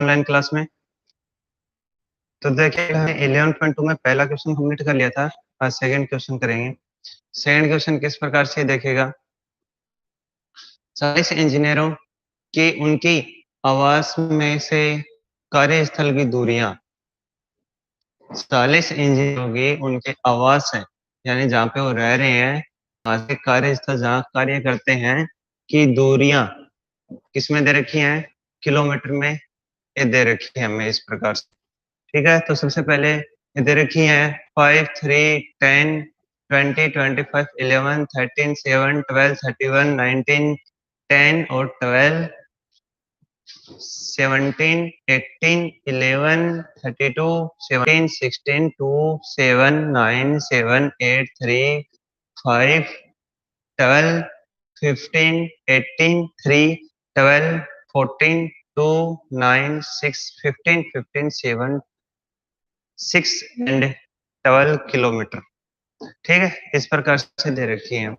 Online class में। तो देखिए हमने 11.2 में पहला क्वेश्चन कंप्लीट कर लिया था। आज सेकंड क्वेश्चन करेंगे। सेकंड क्वेश्चन किस प्रकार से देखेगा, 40 इंजीनियरों की उनकी आवास में से कार्यस्थल की दूरियां, 40 इंजीनियरों की उनके आवास है यानी जहाँ पे वो रह रहे हैं, वहां से कार्यस्थल जहाँ कार्य करते हैं की दूरियां किसमें दे रखी हैं, किलोमीटर में ये दे रखी है हमें इस प्रकार से। ठीक है, तो सबसे पहले ये दे रखी है 5, 3, 10, 20, 25, 11, 13, 7, 12, 31, 19, 10 और 12, 17, 18, 11, 32, 17, 16, 2, 7, 9, 7, 8, 3, 5, 12, 15, 18, 3, 12, 14, 2, 9, 6, 15, 15, 7, 6 एंड 12 किलोमीटर। ठीक है, इस प्रकार से दे रखी है।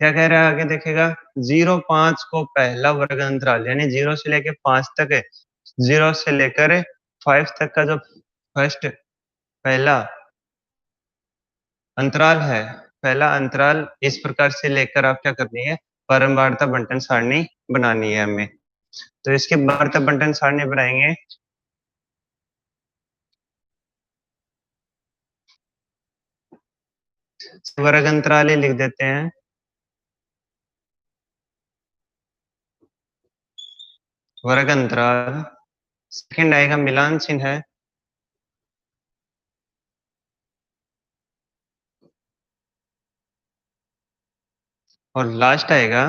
क्या कह रहा है आगे देखेगा, 0-5 को पहला वर्ग अंतराल यानी 0 से लेकर 5 तक है, 0 से लेकर 5 तक का जो फर्स्ट पहला अंतराल है, पहला अंतराल इस प्रकार से लेकर आप क्या करनी है, परमवार्ता बंटन सारणी बनानी है हमें। तो इसके वार्ता बंटन सारणी बनाएंगे। वर्ग अंतराल ही लिख देते हैं। वर्ग अंतराल, सेकंड आएगा मिलान चिन्ह है, और लास्ट आएगा,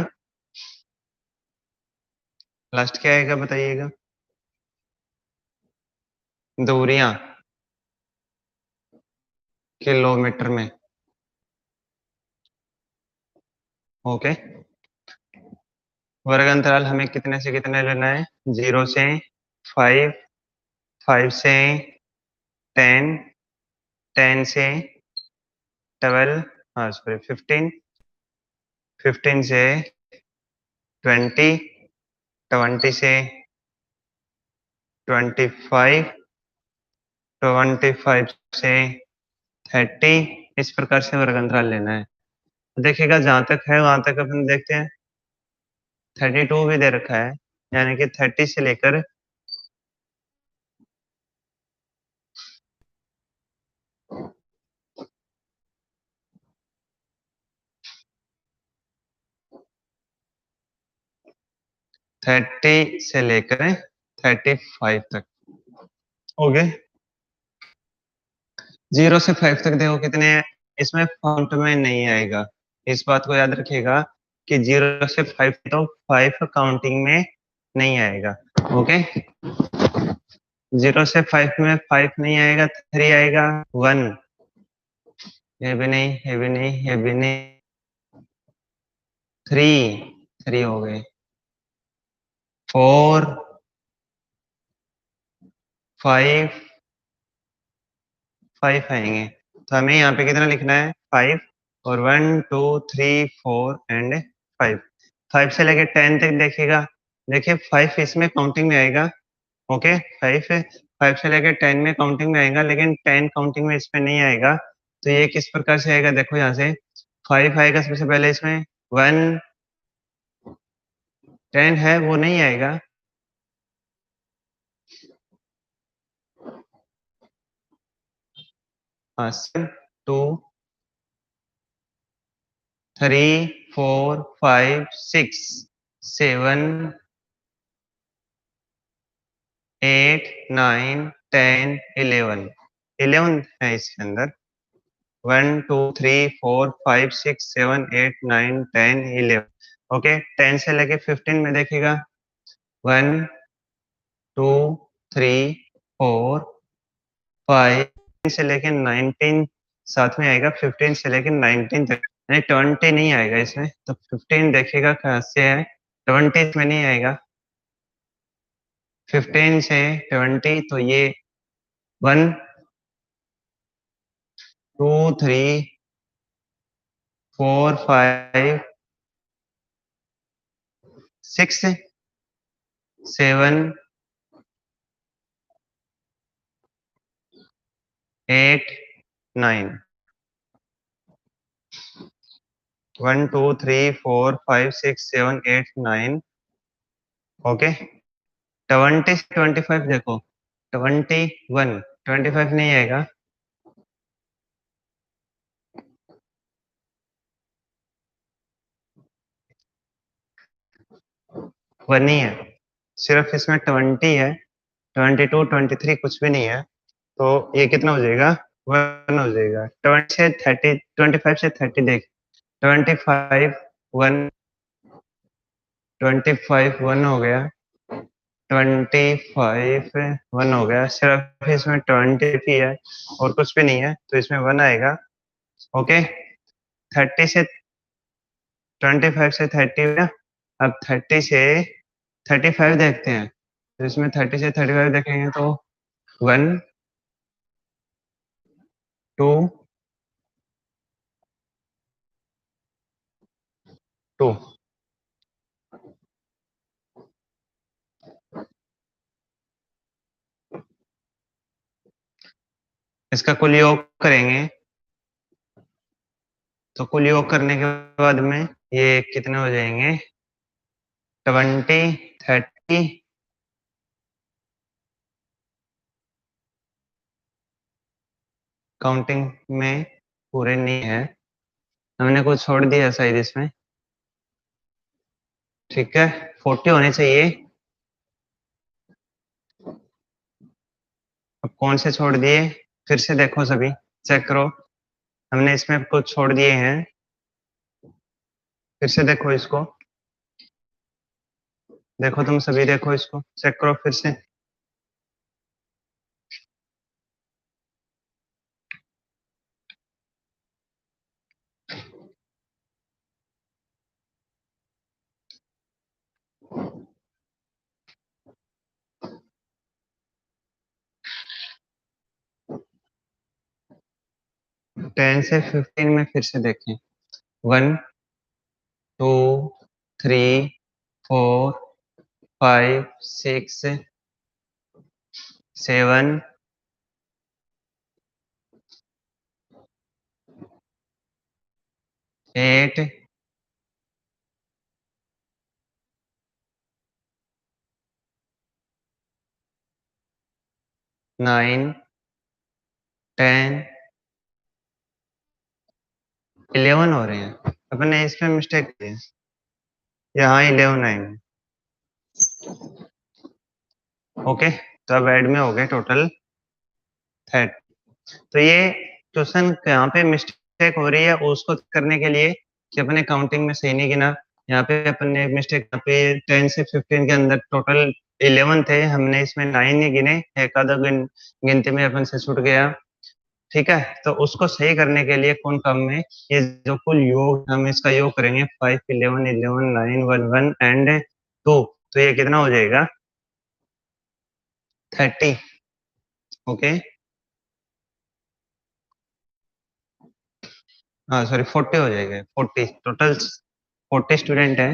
लास्ट क्या आएगा बताइएगा, दूरियां किलोमीटर में। ओके, वर्ग अंतराल हमें कितने से कितने लेना है, 0 से 5, 5 से 10, 10 से 12, हाँ सॉरी 15, 15 से 20, 20 से 25, 25 से 30, इस प्रकार से वर्ग अंतराल लेना है। देखिएगा जहां तक है वहां तक अपन देखते हैं, 32 भी दे रखा है यानी कि 30 से लेकर 30 से लेकर 35 तक। ओके, 0 से 5 तक देखो कितने हैं, इसमें फाउंट में नहीं आएगा, इस बात को याद रखिएगा कि 0 से 5 तो 5 काउंटिंग में नहीं आएगा। ओके, 0 से 5 में 5 नहीं आएगा, 3 आएगा, 1, ये भी नहीं, ये भी नहीं, ये भी नहीं, 3 हो गए, 4, 5 आएंगे। तो हमें यहाँ पे कितना लिखना है, 5, और 1, 2, 3, 4 एंड 5। 5 से लेके 10 तक देखिएगा, देखिए 5 इसमें काउंटिंग में आएगा। ओके, 5 से लेके 10 में काउंटिंग में आएगा, लेकिन 10 काउंटिंग में इसमें नहीं आएगा। तो ये किस प्रकार से आएगा, देखो यहाँ से 5 आएगा सबसे पहले, इसमें 1, 10 है वो नहीं आएगा, हाँ 2, 3, 4, 5, 6, 7, 8, 9, 10, 11, 11 है इसके अंदर, 1, 2, 3, 4, 5, 6, 7, 8, 9, 10, 11। ओके, 10 से लेके 15 में देखिएगा, 1, 2, 3, 4, 5 से लेके 19 साथ में आएगा, 15 से लेके 19 तक, नहीं 20 नहीं आएगा इसमें, तो 15 देखिएगा कहाँ से है, 20 में नहीं आएगा, 15 से 20 तो ये 1, 2, 3, 4, 5, 6, 7, 8 9 1 2 3 4 5 6 7 8 9 ओके 20 25 देखो 21 25 नहीं आएगा 1 ही है सिर्फ इसमें 20 है 22 23 कुछ भी नहीं है तो ये कितना हो जाएगा 1 हो जाएगा 20 से 30 25 से 30 देख 25 1 25 1 हो गया 25 1 हो गया सिर्फ इसमें 20 ही है और कुछ भी नहीं है तो इसमें 1 आएगा ओके 30 से 25 से 30 है अब 30 से 35 देखते हैं तो इसमें 30 से 35 देखेंगे तो 1 2 2 इसका कुल योग करेंगे तो कुल योग करने के बाद में ये कितने हो जाएंगे 20 30 काउंटिंग में पूरे नहीं है हमने कुछ छोड़ दिया शायद इसमें ठीक है 40 होने चाहिए अब कौन से छोड़ दिए फिर से देखो सभी चेक करो हमने इसमें कुछ छोड़ दिए हैं फिर से देखो इसको देखो तुम सभी देखो इसको चेक करो फिर से 10 से 15 में फिर से देखें 1 2 3 4 5 6 7 8 9 10 11 हो रहे हैं अपने इसमें मिस्टेक की है यहाँ 11 आएंगे ओके तो अब ऐड में हो गए टोटल 30 तो ये क्वेश्चन यहाँ पे मिस्टेक हो रही है उसको करने के लिए कि अपने काउंटिंग में सही नहीं गिना यहाँ पे अपन ने मिस्टेक यहाँ पे 10 से 15 के अंदर टोटल 11 थे हमने इसमें 9 नहीं गिने एक आधा गिनती में अपन से छूट गया ठीक है तो उसको सही करने के लिए कौन काम में ये जो कुल योग हम इसका योग करेंगे 5 11 11 9 1 1 एंड 2 तो ये कितना हो जाएगा 30 ओके हाँ सॉरी 40 हो जाएगा 40 टोटल 40 स्टूडेंट है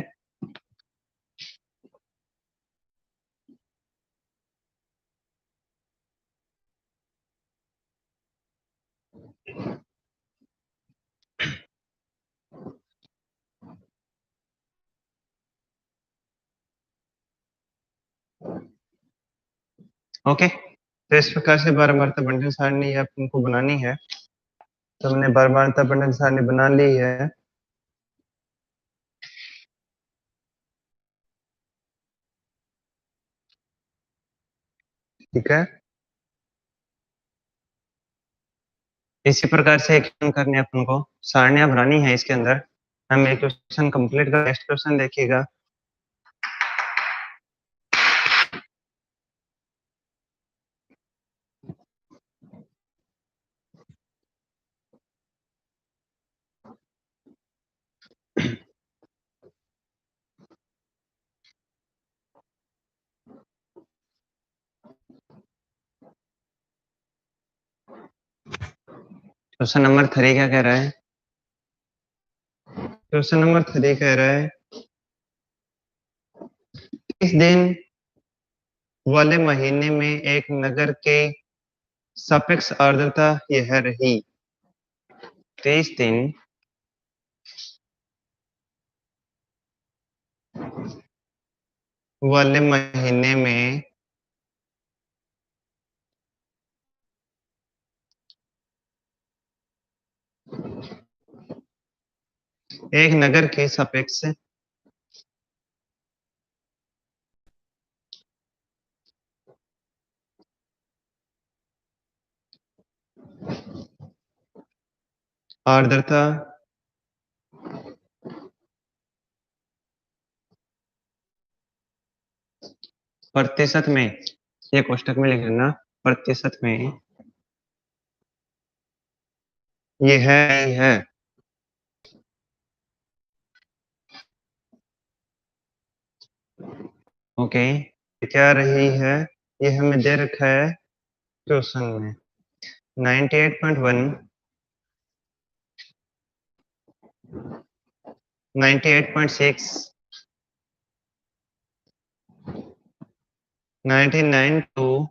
ओके तो इस प्रकार से बार बार बंडल सारणी आपको बनानी है तो हमने बार बार बंडल सारणी बना ली है ठीक है इसी प्रकार से एक करने अपन को सारणियां बनानी है इसके अंदर हम एक क्वेश्चन कंप्लीट कर नेक्स्ट क्वेश्चन देखिएगा क्वेश्चन नंबर 3 क्या कह रहा है क्वेश्चन नंबर 3 कह रहा है इस दिन वाले महीने में एक नगर के सापेक्ष आर्द्रता यह रही 23 दिन वाले महीने में एक नगर के सापेक्ष आर्द्रता प्रतिशत में, ये कोष्टक में लिख लेना, प्रतिशत में ये है ओके। क्या रही है, ये हमें दे रखा है क्वेश्चन में 98.1 98.6 99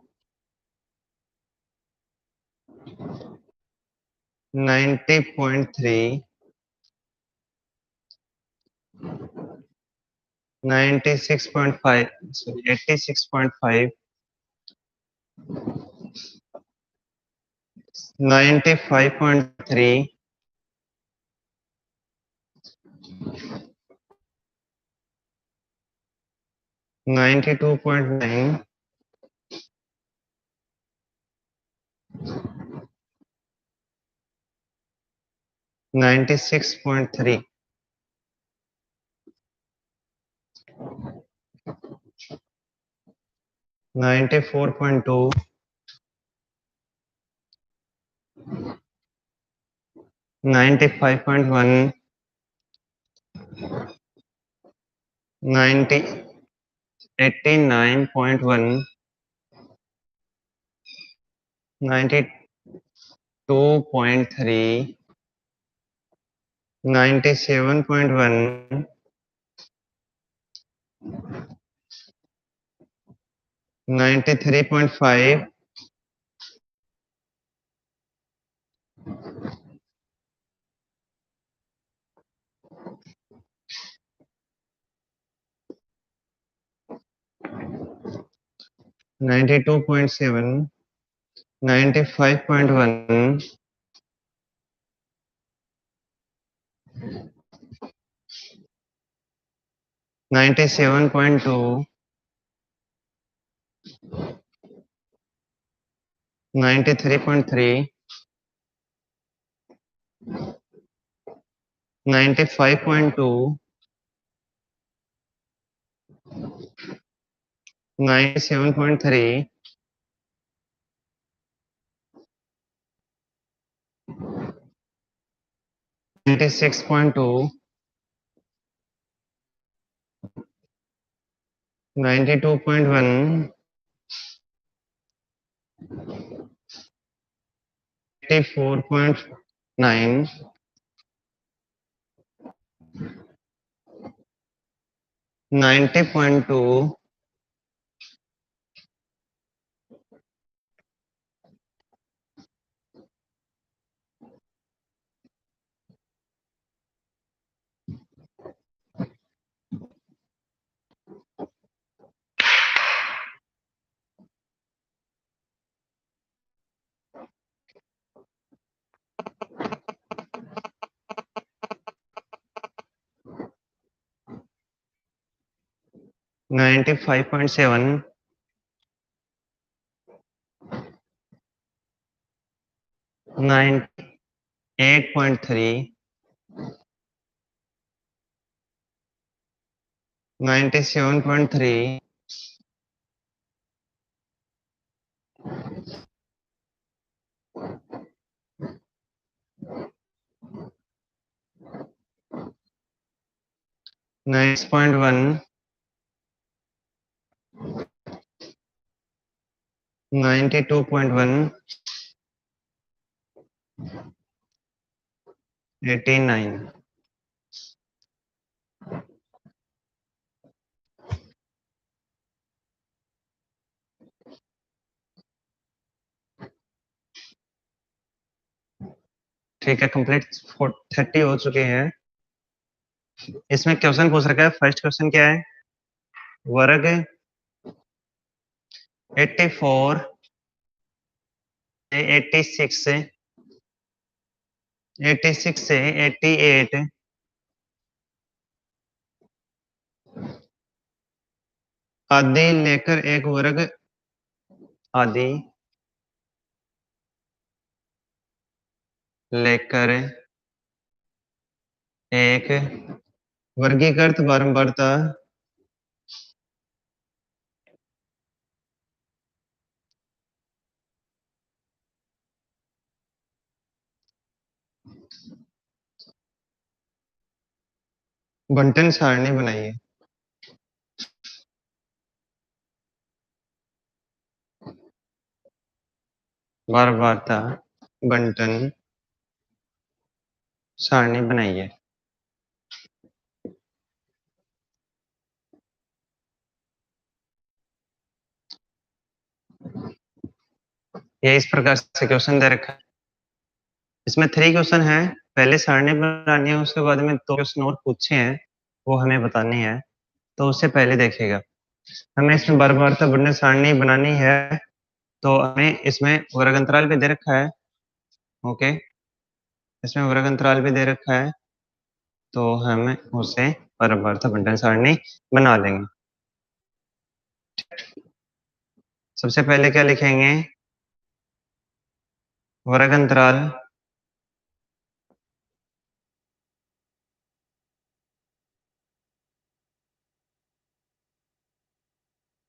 90.3 96.5 sorry 86.5 95.3 92.9 96.3 94.2 95.1 90 89.1 92.3 97.1 93.5 92.7 95.1 97.2 93.3 95.2 97.3 96.2 92.1 84.9 90.2 95.7 98.3 97.3 9.1 92.1 89। ठीक है, कंप्लीट 30 हो चुके हैं। इसमें क्वेश्चन पूछ रखा है, फर्स्ट क्वेश्चन क्या है, वर्ग 84 से 86 से 88 आदि लेकर एक वर्ग आदि लेकर एक वर्गीकृत बारंबारता बंटन सारणी बनाइए। बारंबारता बंटन सारणी बनाइए। ये इस प्रकार से क्वेश्चन दे रखा है। इसमें 3 क्वेश्चन है, पहले सारणी बनानी है, उसके बाद में 2 क्वेश्चन और पूछे हैं, वो हमें बतानी है। तो उससे पहले देखिएगा, हमें इसमें बारंबारता बंटन सारणी बनानी है, तो हमें इसमें वर्ग अंतराल भी दे रखा है। ओके, इसमें वर्ग अंतराल भी दे रखा है, तो हम उसे बारंबारता बंटन सारणी बना लेंगे। सबसे पहले क्या लिखेंगे, वर्ग अंतराल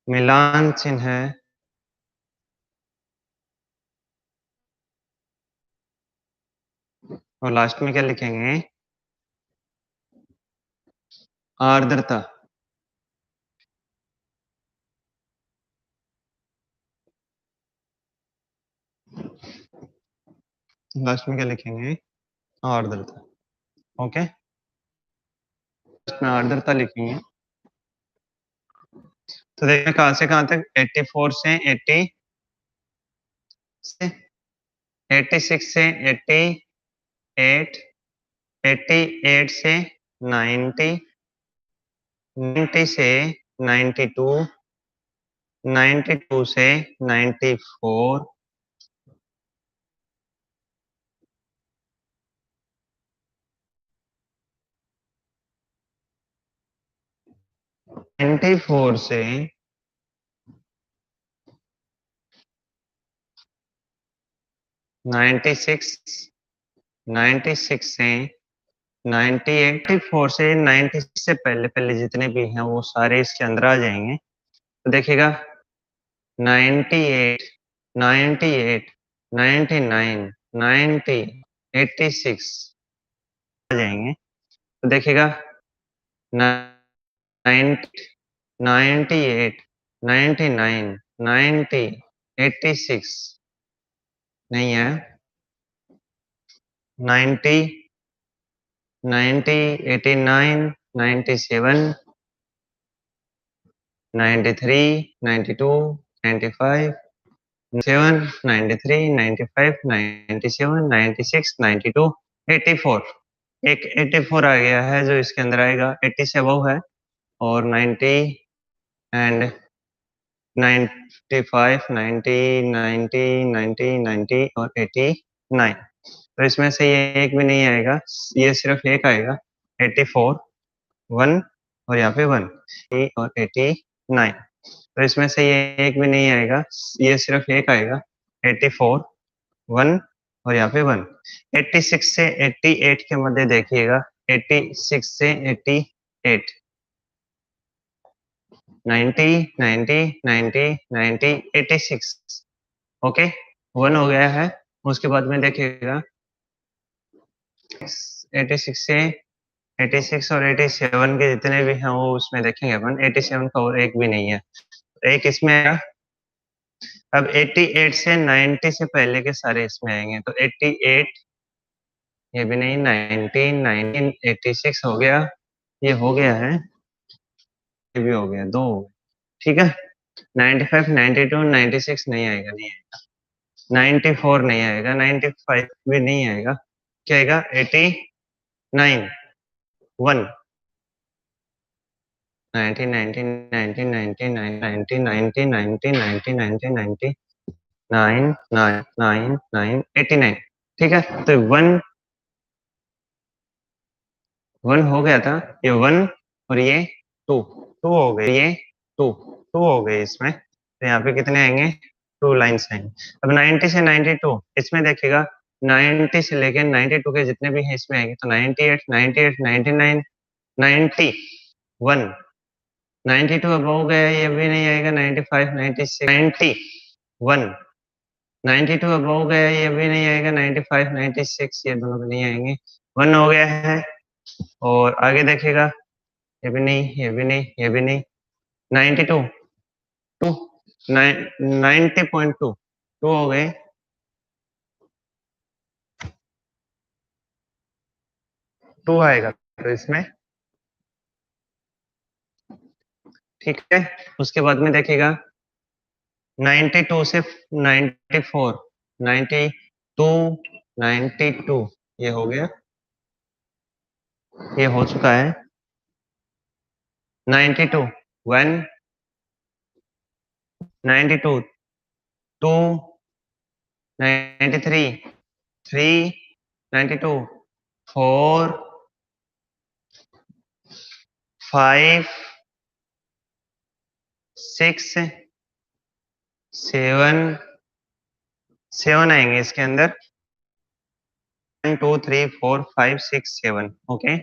मिलान चिन्ह है और लास्ट में क्या लिखेंगे, आर्द्रता। लास्ट में क्या लिखेंगे, आर्द्रता। ओके, इसमें आर्द्रता लिखेंगे। तो देखिए कहां से कहां तक, 84 से 80 से 86 से 88, 88 से 90, 90 से 92, 92 से 94, 94 से 96, 96 से 98, 84 से 90 से पहले पहले जितने भी हैं वो सारे इसके अंदर आ जाएंगे। तो देखिएगा 98, 98, 99, 90, 86 आ जाएंगे। तो देखिएगा 90, 98, 99, 90, 86 नहीं है, 90, 90, 89, 97, 93, 92, 95, 97, 93, 95, 97, 96, 92, 84। एक 84 आ गया है जो इसके अंदर आएगा, 80 से अबव है, और 90 एंड 95, 90, 90, 90, 90 और 89। तो इसमें से ये एक भी नहीं आएगा, ये सिर्फ एक आएगा, 84, 1 और यहाँ पे 1 और 89। तो इसमें से ये एक भी नहीं आएगा, ये सिर्फ एक आएगा, 84, 1 और यहाँ पे 1। 86 से 88 के मध्य देखिएगा, 86 से 88, 90, 90, 90, 90, 86। ओके, 1 हो गया है। उसके बाद में देखिएगा 86 से 86 और 87 के जितने भी हैं वो उसमें देखेंगे अपन, 87 का और एक भी नहीं है, एक इसमें आया। अब 88 से 90 से पहले के सारे इसमें आएंगे, तो 88 ये भी नहीं, 19, 19, 86 हो गया, ये हो गया है, ये भी हो गया, 2 हो गए। ठीक है, 95, 92, 96 नहीं आएगा, नहीं आएगा, 94 नहीं आएगा, 95 भी नहीं आएगा, क्या आएगा 89 1 90 90 90 90 90 90 90 90 90 90 9 9 9 9 89 ठीक है। तो 1 हो गया था, ये 1 और ये 2 2 हो गए, ये 2 2 हो गए इसमें, तो यहाँ पे कितने आएंगे 2 लाइन्स आएंगे। अब 90 से 92 इसमें देखिएगा 90 से लेके 92 के जितने भी हैं इसमें आएंगे, तो 98 98 99 90 1 92 अब हो गया, ये भी नहीं आएगा, 95 96 91 92 अब हो गया, ये भी नहीं आएगा, 95 96 ये दोनों भी नहीं आएंगे, 1 हो गया है। और आगे देखिएगा, ये भी नहीं, ये भी नहीं, ये भी नहीं, 92 2 90.2 2 हो गए, 2 आएगा तो इसमें, ठीक है। उसके बाद में देखिएगा 92 से 94 92 92 ये हो गया, ये हो चुका है। 92 1 92 2 93 3 92 4 5 6 7 7 आएंगे इसके अंदर, 1 2 3 4 5 6 7 ओके। Okay?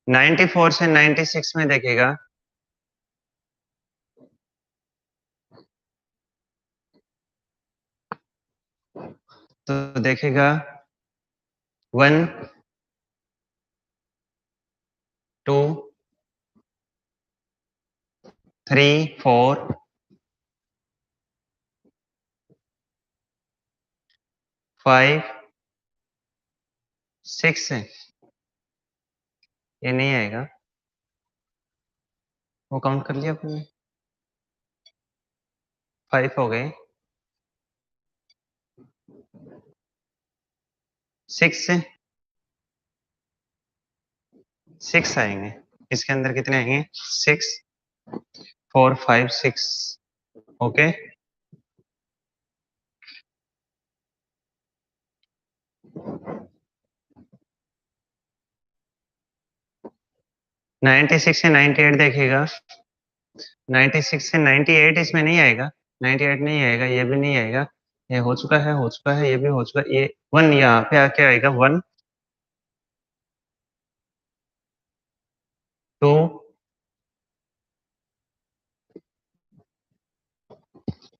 94 से 96 में देखिएगा, तो देखिएगा 1 2 3 4 5 6 ये नहीं आएगा, वो काउंट कर लिया आपने, 5 हो गए, 6 6 आएंगे इसके अंदर, कितने आएंगे 6 4 5 6 ओके। 96 से 98 देखिएगा, 96 से 98 इसमें नहीं आएगा, 98 नहीं आएगा, ये भी नहीं आएगा, ये हो चुका है, हो चुका है, ये भी हो चुका है, ये 1 यहाँ पे आके आएगा, 1 2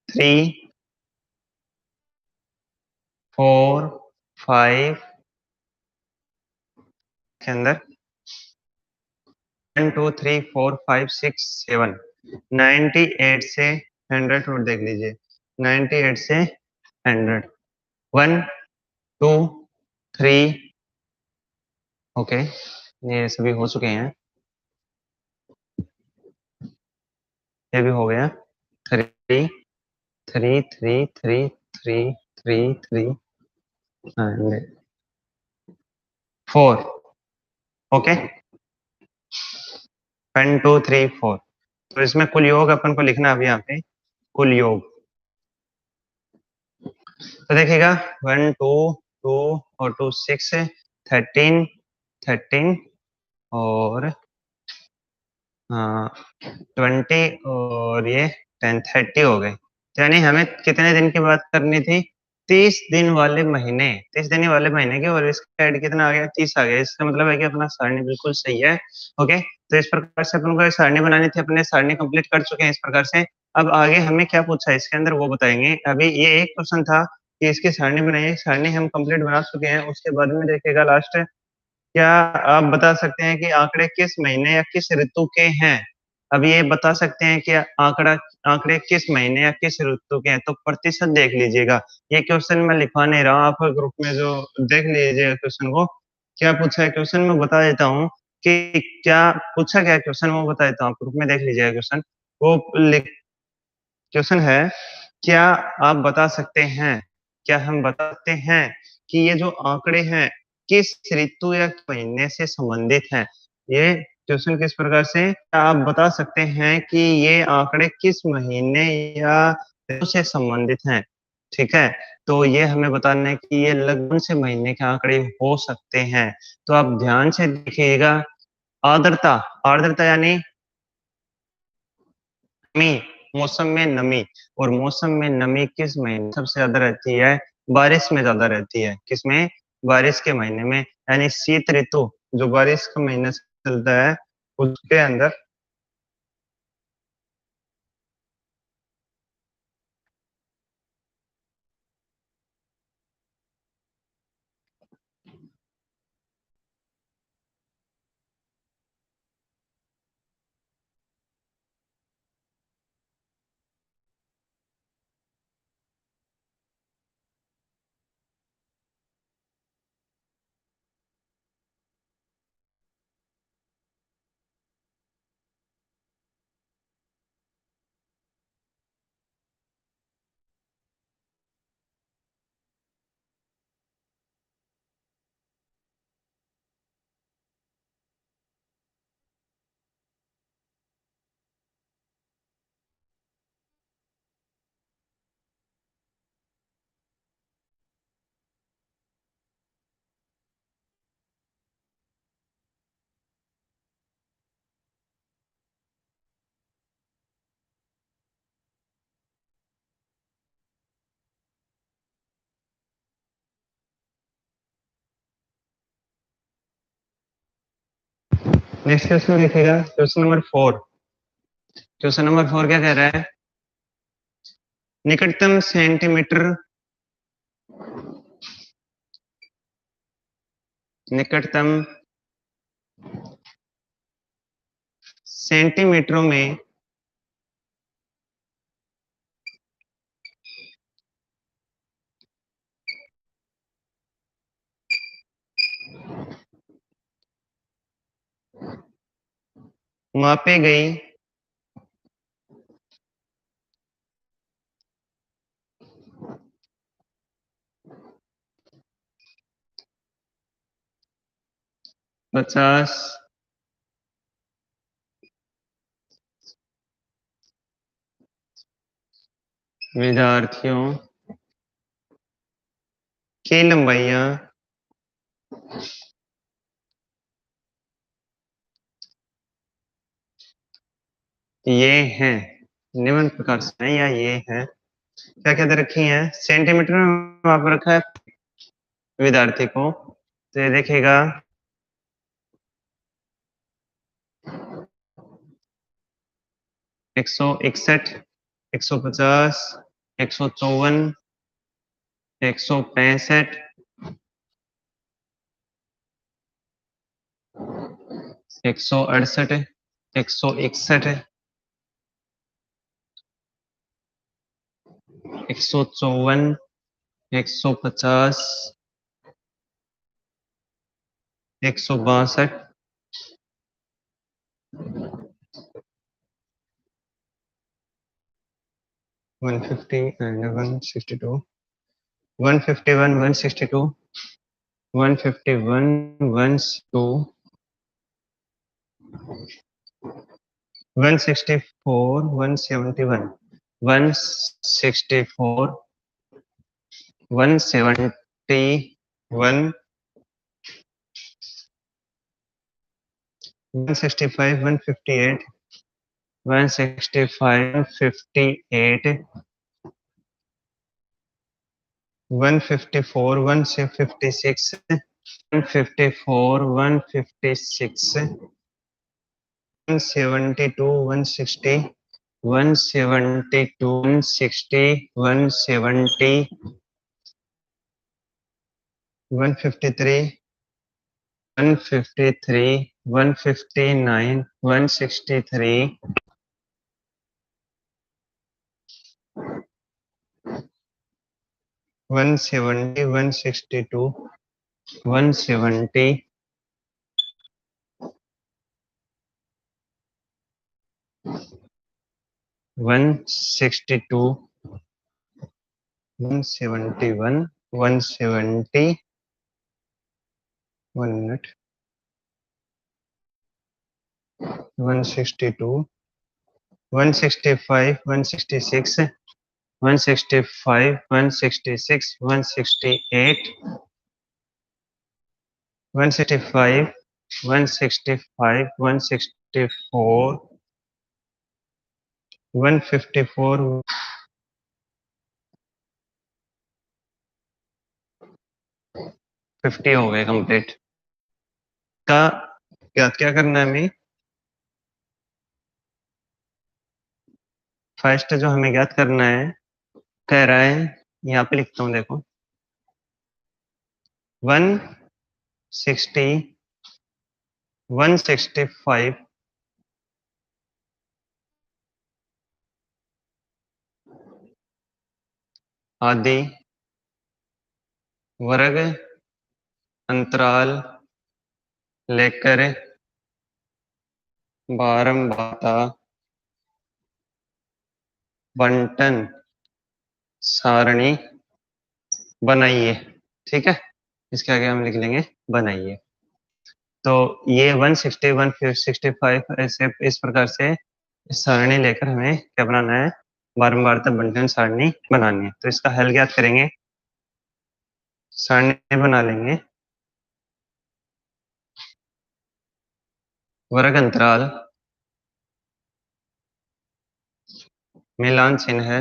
3 4 5 के अंदर 1 2 3 4 5 6 7 98 से 100 और देख लीजिए, 98 से 100 1 2 3 ओके, ये सभी हो चुके हैं, ये भी हो गया, 3 3 3 3 3 3 3 एंड 4 ओके, 1 2 3 4। तो इसमें कुल योग अपन को लिखना अभी यहाँ पे, कुल योग, तो देखिएगा 1 2 2 और 2 6 13 13 और 20 और ये 10 30 हो गए, यानी हमें कितने दिन की बात करनी थी, 30 दिन वाले महीने, 30 दिन वाले महीने की, और इसका ऐड कितना आ गया 30 आ गया, इसका मतलब है कि अपना सारणी बिल्कुल सही है ओके। तो इस प्रकार से अपन को सारणी बनानी थी, अपने सारणी कंप्लीट कर चुके हैं इस प्रकार से। अब आगे हमें क्या पूछा है इसके अंदर वो बताएंगे, अभी ये एक क्वेश्चन था कि इसकी सारणी बनाइए, सारणी हम कंप्लीट बना चुके हैं, उसके बाद में देखिएगा लास्ट, क्या आप बता सकते हैं कि आंकड़े किस महीने या किस ऋतु के हैं, अब ये बता सकते हैं कि आंकड़े किस महीने या किस ऋतु के हैं, तो प्रतिशत देख लीजिएगा, ये क्वेश्चन मैं लिखवा नहीं रहा हूँ, आप ग्रुप में जो देख लीजिएगा क्वेश्चन को, क्या पूछा है क्वेश्चन में बता देता हूँ, कि क्या पूछा गया क्वेश्चन वो बता देता हूँ, ग्रुप में देख लीजिएगा क्वेश्चन, वो लिख क्वेश्चन है, क्या आप बता सकते हैं, क्या हम बता सकते हैं कि ये जो आंकड़े हैं किस ऋतु या महीने से संबंधित हैं? ये क्वेश्चन किस प्रकार से, क्या आप बता सकते हैं कि ये आंकड़े किस महीने या ऋतु से संबंधित हैं? ठीक है, तो ये हमें बताना है कि ये लगभग से महीने के आंकड़े हो सकते हैं। तो आप ध्यान से देखिएगा, आर्द्रता, आर्द्रता यानी नमी, मौसम में नमी, और मौसम में नमी किस महीने सबसे ज्यादा रहती है? बारिश में ज्यादा रहती है। किसमें? बारिश के महीने में, यानी शीत ऋतु जो बारिश का महीना चलता है उसके अंदर। नेक्स्ट क्वेश्चन देखिएगा, क्वेश्चन नंबर 4। क्वेश्चन नंबर 4 क्या कह रहा है? निकटतम सेंटीमीटर, निकटतम सेंटीमीटरों में मापे गई पचास विद्यार्थियों की लंबाइयां ये हैं, निम्न प्रकार से हैं या ये हैं, क्या क्या दे रखी हैं? सेंटीमीटर में माप रखा है विद्यार्थी को, तो ये देखेगा 161, 150, 154, 165, 168, 161, 154, 150, 162, 150 एंड 162, 151, 162, 151, 162, 164, 171, 164, 171, 165, 158, 165, 158, 154, 156, 154, 156, 172, 160, 172, 160, 170, 153, 153, 159, 163, 170, 162, 170, 1 162 171 170 1 मिनट 162 165 166 165 166 168 165 165 164 154 50 हो गए कंप्लीट। का क्या क्या करना है हमें? फर्स्ट जो हमें ज्ञात करना है, कह रहा है, यहाँ पे लिखता हूँ देखो, 160 165 आदि वर्ग अंतराल लेकर बारंबारता बंटन सारणी बनाइए। ठीक है, इसके आगे हम लिख लेंगे बनाइए। तो ये 160 165 ऐसे इस प्रकार से सारणी लेकर हमें क्या बनाना है, बारंबारता बंटन सारणी बनानी है। तो इसका हल ज्ञात करेंगे, सारणी बना लेंगे, वर्ग अंतराल मिलान चिन्ह है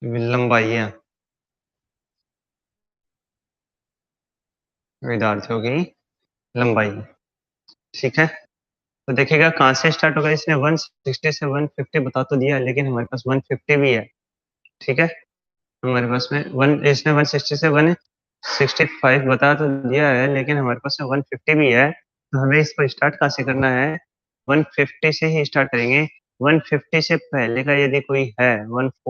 लंबाइयां विद्यार्थियों की लंबाई। ठीक है, तो देखिएगा कहाँ से स्टार्ट होगा, इसने 160 से 150 बता तो दिया, लेकिन हमारे पास 150 भी है। ठीक है, हमारे पास में इसने 160 से 165 बता तो दिया है, लेकिन हमारे पास में 150 भी है। तो हमें इसको स्टार्ट कहाँ से करना है, 150 से ही स्टार्ट करेंगे। 150 से पहले का यदि कोई है 1